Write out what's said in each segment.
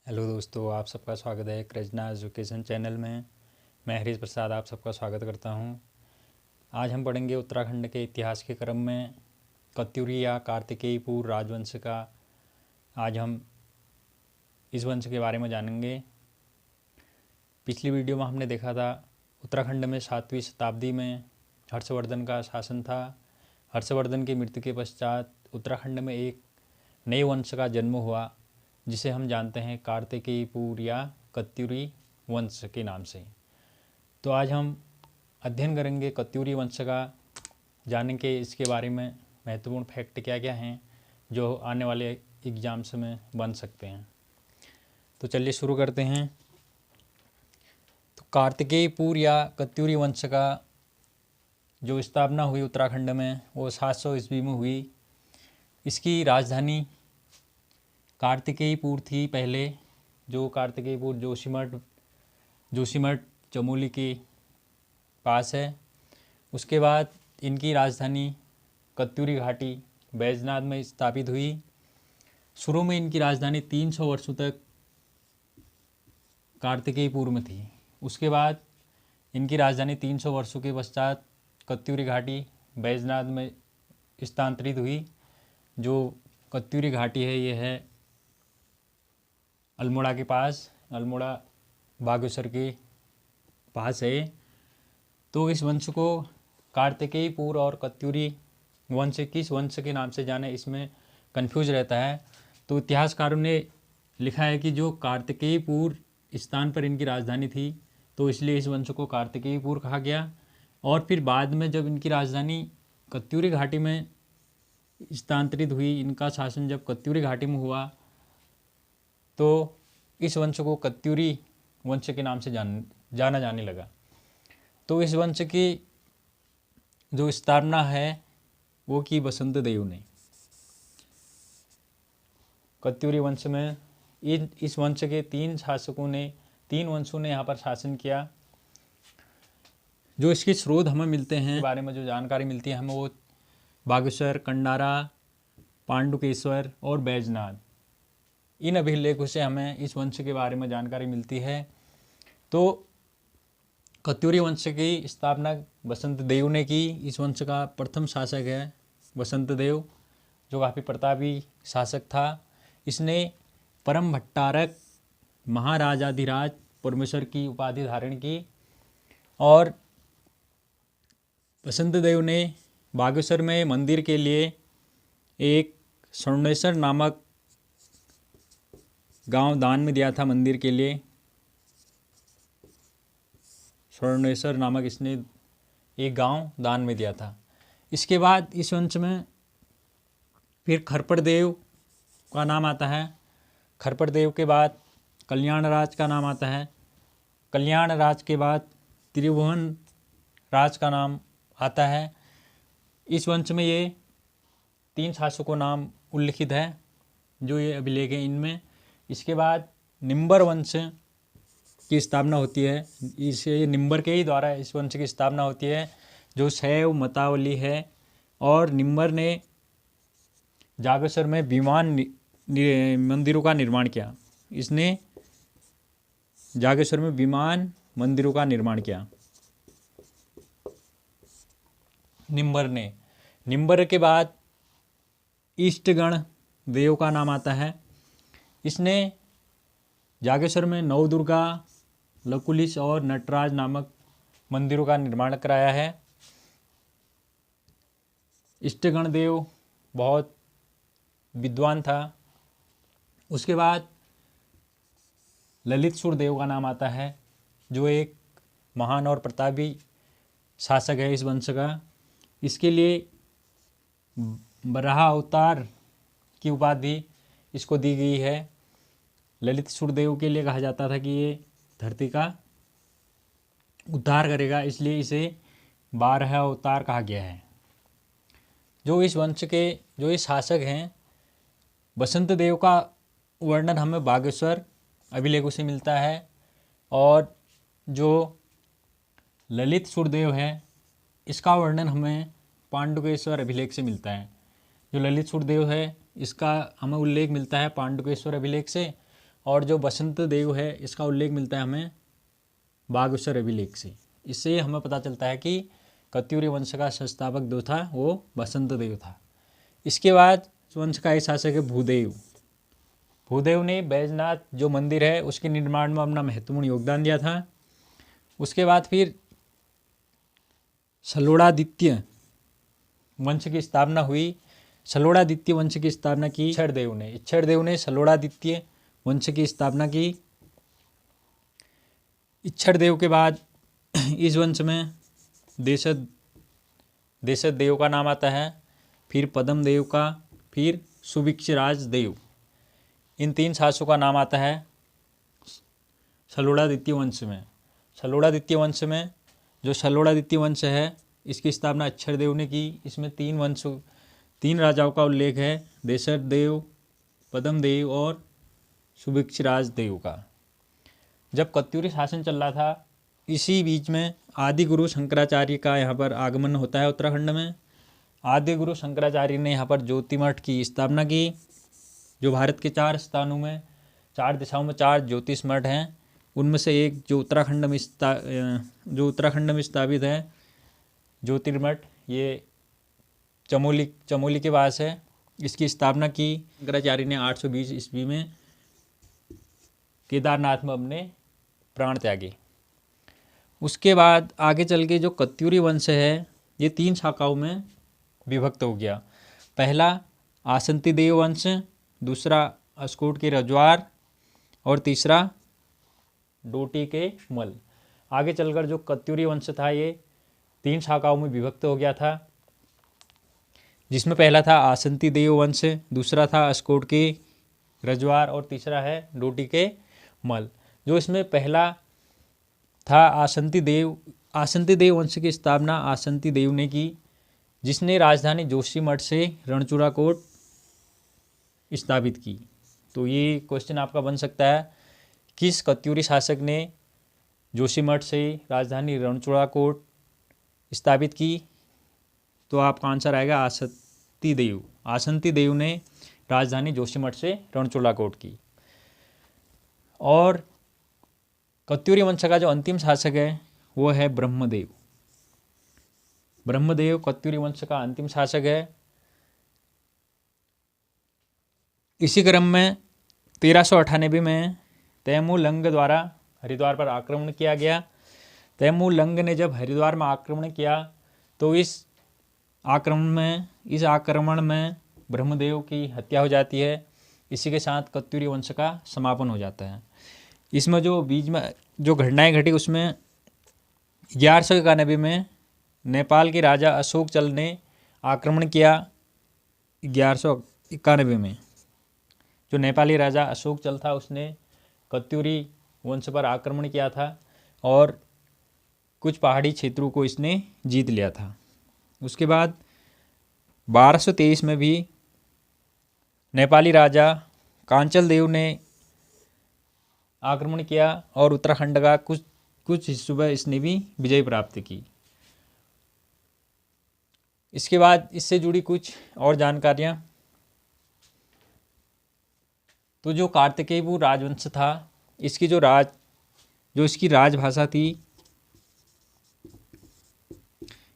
Hello दोस्तों, आप सबका स्वागत है कृष्णा एजुकेशन चैनल में। मैं हरीश प्रसाद आप सबका स्वागत करता हूं। आज हम पढ़ेंगे उत्तराखंड के इतिहास के क्रम में कत्यूरी या कार्तिकेयपुर राजवंश का। आज हम इस वंश के बारे में जानेंगे। पिछली वीडियो में हमने देखा था उत्तराखंड में 7वीं शताब्दी में हर्षवर्धन का शासन था। हर्षवर्धन की मृत्यु के पश्चात उत्तराखंड में एक नए वंश का जन्म हुआ जिसे हम जानते हैं कार्तिकेयपुर या कत्यूरी वंश के नाम से। तो आज हम अध्ययन करेंगे कत्यूरी वंश का, जानेंगे इसके बारे में महत्वपूर्ण फैक्ट क्या क्या हैं जो आने वाले एग्जाम्स में बन सकते हैं। तो चलिए शुरू करते हैं। तो कार्तिकेयपुर या कत्यूरी वंश का जो स्थापना हुई उत्तराखंड में वो 700 ईस्वी में हुई। इसकी राजधानी कार्तिकेयपुर थी पहले, जो कार्तिकेयपुर जोशीमठ चमोली के पास है। उसके बाद इनकी राजधानी कत्यूरी घाटी बैजनाथ में स्थापित हुई। शुरू में इनकी राजधानी 300 वर्षों तक कार्तिकेयपुर में थी। उसके बाद इनकी राजधानी 300 वर्षों के पश्चात कत्यूरी घाटी बैजनाथ में स्थानांतरित हुई। जो कत्यूरी घाटी है ये है अल्मोड़ा के पास, अल्मोड़ा बागेश्वर के पास है। तो इस वंश को कार्तिकेयपुर और कत्यूरी वंश किस वंश के नाम से जाने, इसमें कंफ्यूज रहता है। तो इतिहासकारों ने लिखा है कि जो कार्तिकेयपुर स्थान पर इनकी राजधानी थी तो इसलिए इस वंश को कार्तिकेयपुर कहा गया। और फिर बाद में जब इनकी राजधानी कत्यूरी घाटी में स्थानांतरित हुई, इनका शासन जब कत्यूरी घाटी में हुआ तो इस वंश को कत्यूरी वंश के नाम से जाना जाने लगा। तो इस वंश की जो स्थापना है वो की बसंत देव ने। कत्यूरी वंश में इस वंश के तीन वंशों ने यहाँ पर शासन किया। जो इसके स्रोत हमें मिलते हैं, बारे में जो जानकारी मिलती है हमें, वो बागेश्वर, कंडारा, पांडुकेश्वर और बैजनाथ, इन अभिलेखों से हमें इस वंश के बारे में जानकारी मिलती है। तो कत्यूरी वंश की स्थापना बसंत देव ने की। इस वंश का प्रथम शासक है बसंत देव, जो काफ़ी प्रतापी शासक था। इसने परम भट्टारक महाराजाधिराज परमेश्वर की उपाधि धारण की। और बसंत देव ने बागेश्वर में मंदिर के लिए एक स्वर्णेश्वर नामक गांव दान में दिया था। मंदिर के लिए स्वर्णेश्वर नामक इसने एक गांव दान में दिया था। इसके बाद इस वंश में फिर खरपड़ देव का नाम आता है। खरपड़ देव के बाद कल्याण राज का नाम आता है। कल्याण राज के बाद त्रिभुवन राज का नाम आता है। इस वंश में ये 3 शासकों नाम उल्लिखित है जो ये अभिलेख है इनमें। इसके बाद निम्बर वंश की स्थापना होती है। इसे निम्बर के ही द्वारा इस वंश की स्थापना होती है, जो शैव मतावली है। और निम्बर ने जागेश्वर में विमान मंदिरों का निर्माण किया। इसने जागेश्वर में विमान मंदिरों का निर्माण किया निम्बर के बाद ईष्टगण देव का नाम आता है। इसने जागेश्वर में नवदुर्गा, लकुलिश और नटराज नामक मंदिरों का निर्माण कराया है। ईष्टगण देव बहुत विद्वान था। उसके बाद ललितसुर देव का नाम आता है, जो एक महान और प्रतापी शासक है इस वंश का। इसके लिए बराह अवतार की उपाधि इसको दी गई है। ललित सुरदेव के लिए कहा जाता था कि ये धरती का उद्धार करेगा, इसलिए इसे 12 अवतार कहा गया है। जो इस वंश के जो ये शासक हैं, बसंत देव का वर्णन हमें बागेश्वर अभिलेखों से मिलता है। और जो ललित सुरदेव है इसका वर्णन हमें पांडुकेश्वर अभिलेख से मिलता है। जो ललित सुरदेव है इसका हमें उल्लेख मिलता है पांडुकेश्वर अभिलेख से। और जो वसंत देव है इसका उल्लेख मिलता है हमें बागेश्वर अभिलेख से। इससे हमें पता चलता है कि कत्यूरी वंश का संस्थापक जो था वो वसंत देव था। इसके बाद वंश का एक शासक है भूदेव। भूदेव ने बैजनाथ जो मंदिर है उसके निर्माण में अपना महत्वपूर्ण योगदान दिया था। उसके बाद फिर सलोड़ादित्य वंश की स्थापना हुई। सलोड़ादित्य वंश की स्थापना की इच्छर देव ने सलोड़ादित्य वंश की स्थापना की। इच्छर देव के बाद इस वंश में देशद देव का नाम आता है, फिर पद्म देव का, फिर सुभिक्षराज देव। इन 3 शासकों का नाम आता है सलोड़ादित्य वंश में। सलोड़ादित्य वंश में जो सलोड़ादित्य वंश है इसकी स्थापना इच्छर देव ने की। इसमें 3 राजाओं का उल्लेख है, देशद देव, पद्म देव और सुभिक्षराज देव का। जब कत्यूरी शासन चल रहा था इसी बीच में आदि गुरु शंकराचार्य का यहाँ पर आगमन होता है उत्तराखंड में। आदि गुरु शंकराचार्य ने यहाँ पर ज्योतिमठ की स्थापना की, जो भारत के 4 स्थानों में 4 दिशाओं में 4 ज्योतिष मठ हैं। उनमें से एक जो उत्तराखंड में स्थापित है ज्योतिर्मठ, ये चमोली के पास है। इसकी स्थापना की शंकराचार्य ने 820 ईस्वी में केदारनाथ में अपने प्राण त्यागे। उसके बाद आगे चल के जो कत्यूरी वंश है ये 3 शाखाओं में विभक्त हो गया। पहला आसंती देव वंश, दूसरा अस्कोट के रजवार और तीसरा डोटी के मल। आगे चलकर जो कत्यूरी वंश था ये 3 शाखाओं में विभक्त हो गया था, जिसमें पहला था आसंती देव वंश, दूसरा था अस्कोट के रजवार और तीसरा है डोटी के मल। जो इसमें पहला था आसंती देव वंश की स्थापना आसंती देव ने की, जिसने राजधानी जोशीमठ से रणचूड़ाकोट स्थापित की। तो ये क्वेश्चन आपका बन सकता है, किस कत्यूरी शासक ने जोशीमठ से राजधानी रणचूड़ाकोट स्थापित की? तो आपका आंसर आएगा आसंती देव ने राजधानी जोशीमठ से रणचूड़ाकोट की। और कत्यूरी वंश का जो अंतिम शासक है वो है ब्रह्मदेव कत्यूरी वंश का अंतिम शासक है। इसी क्रम में 1398 में तैमूलंग द्वारा हरिद्वार पर आक्रमण किया गया। तैमूलंग ने जब हरिद्वार में आक्रमण किया तो इस आक्रमण में ब्रह्मदेव की हत्या हो जाती है। इसी के साथ कत्यूरी वंश का समापन हो जाता है। इसमें जो बीच में जो घटनाएं घटी उसमें 1191 में नेपाल के राजा अशोक चल ने आक्रमण किया। 1191 में जो नेपाली राजा अशोक चल था उसने कत्यूरी वंश पर आक्रमण किया था और कुछ पहाड़ी क्षेत्रों को इसने जीत लिया था। उसके बाद 1223 में भी नेपाली राजा कांचल देव ने आक्रमण किया और उत्तराखंड का कुछ हिस्सों पर इसने भी विजय प्राप्त की। इसके बाद इससे जुड़ी कुछ और जानकारियाँ, तो जो कार्तिकेयपुर राजवंश था इसकी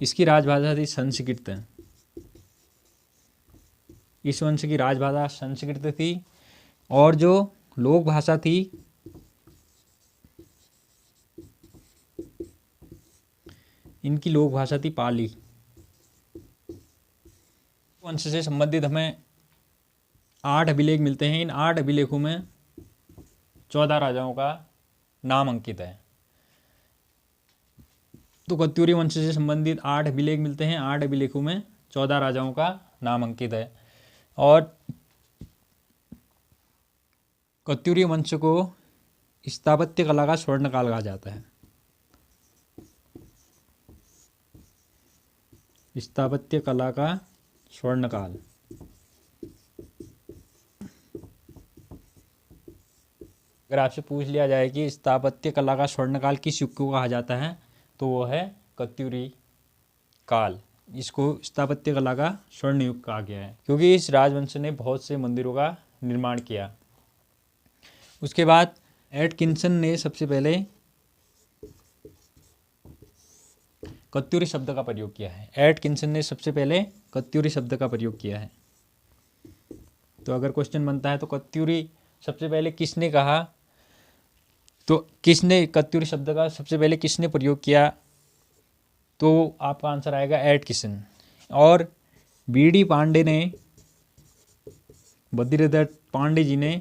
इसकी राजभाषा थी, संस्कृत। इस वंश की राजभाषा संस्कृत थी और जो लोक भाषा थी इनकी लोक भाषा थी पाली। वंश से संबंधित हमें 8 अभिलेख मिलते हैं। इन 8 अभिलेखों में 14 राजाओं का नाम अंकित है। तो कत्यूरी वंश से संबंधित 8 अभिलेख मिलते हैं। 8 अभिलेखों में 14 राजाओं का नाम अंकित है। और कत्यूरी वंश को स्थापत्य कला का स्वर्णकाल कहा जाता है। स्थापत्य कला का स्वर्णकाल। अगर आपसे पूछ लिया जाए कि स्थापत्य कला का स्वर्णकाल किस युग को कहा जाता है तो वो है कत्यूरी काल। इसको स्थापत्य कला का स्वर्ण युग कहा गया है क्योंकि इस राजवंश ने बहुत से मंदिरों का निर्माण किया। उसके बाद एटकिंसन ने सबसे पहले कत्यूरी शब्द का प्रयोग किया है। एटकिंसन ने सबसे पहले कत्यूरी शब्द का प्रयोग किया है। तो अगर क्वेश्चन बनता है तो कत्यूरी सबसे पहले किसने कहा, तो किसने कत्यूरी शब्द का सबसे पहले किसने प्रयोग किया, तो आपका आंसर आएगा एटकिंसन। और बीडी पांडे ने, बद्रीदत्त पांडे जी ने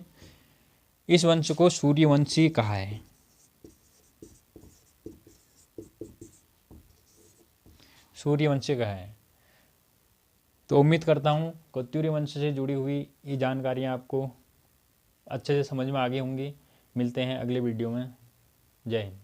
इस वंश को सूर्यवंशी कहा है। सूर्यवंशी कहा है। तो उम्मीद करता हूँ कत्यूरी वंश से जुड़ी हुई ये जानकारियाँ आपको अच्छे से समझ में आ गई होंगी। मिलते हैं अगले वीडियो में। जय हिंद।